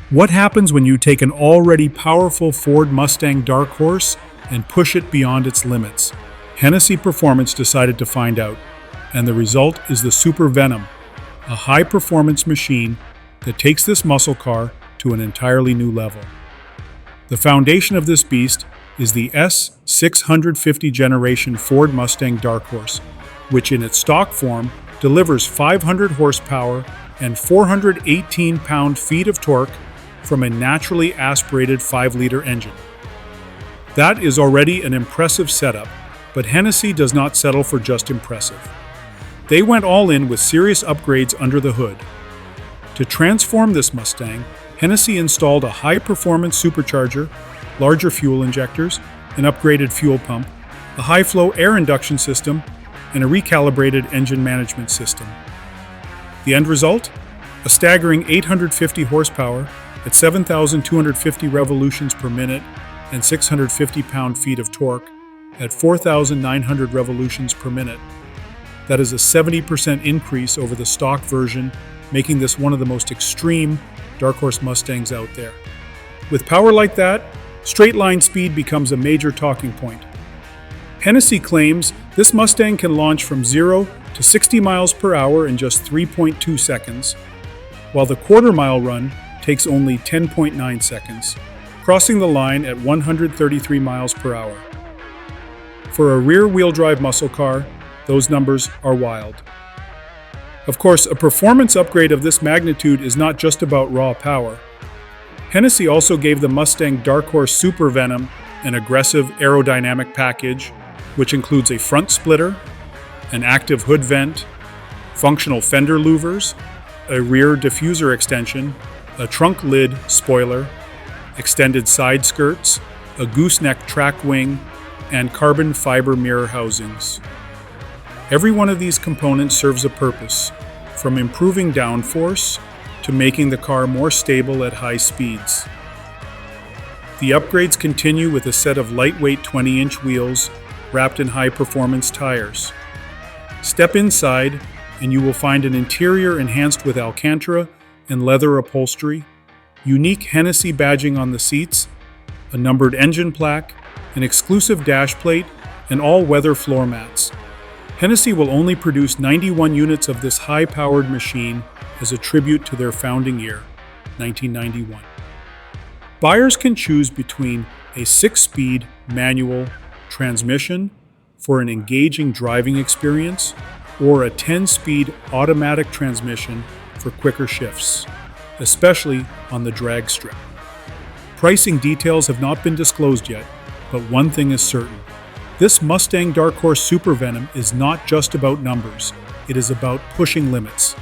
What happens when you take an already powerful Ford Mustang Dark Horse and push it beyond its limits? Hennessey Performance decided to find out, and the result is the Super Venom, a high-performance machine that takes this muscle car to an entirely new level. The foundation of this beast is the S650 generation Ford Mustang Dark Horse, which in its stock form delivers 500 horsepower and 418 pound-feet of torque from a naturally aspirated 5-liter engine. That is already an impressive setup, but Hennessey does not settle for just impressive. They went all in with serious upgrades under the hood. To transform this Mustang, Hennessey installed a high-performance supercharger, larger fuel injectors, an upgraded fuel pump, a high-flow air induction system, and a recalibrated engine management system. The end result? A staggering 850 horsepower at 7,250 revolutions per minute and 650 pound-feet of torque at 4,900 revolutions per minute. That is a 70% increase over the stock version, making this one of the most extreme Dark Horse Mustangs out there. With power like that, straight-line speed becomes a major talking point. Hennessey claims this Mustang can launch from 0 to 60 miles per hour in just 3.2 seconds, while the quarter-mile run takes only 10.9 seconds, crossing the line at 133 miles per hour. For a rear-wheel drive muscle car, those numbers are wild. Of course, a performance upgrade of this magnitude is not just about raw power. Hennessey also gave the Mustang Dark Horse Super Venom an aggressive aerodynamic package, which includes a front splitter, an active hood vent, functional fender louvers, a rear diffuser extension, a trunk lid spoiler, extended side skirts, a gooseneck track wing, and carbon fiber mirror housings. Every one of these components serves a purpose, from improving downforce to making the car more stable at high speeds. The upgrades continue with a set of lightweight 20-inch wheels wrapped in high-performance tires. Step inside, and you will find an interior enhanced with Alcantara and leather upholstery, unique Hennessey badging on the seats, a numbered engine plaque, an exclusive dash plate, and all-weather floor mats. Hennessey will only produce 91 units of this high-powered machine as a tribute to their founding year, 1991. Buyers can choose between a 6-speed manual transmission for an engaging driving experience or a 10-speed automatic transmission for quicker shifts, especially on the drag strip. Pricing details have not been disclosed yet, but one thing is certain. This Mustang Dark Horse Super Venom is not just about numbers, it is about pushing limits.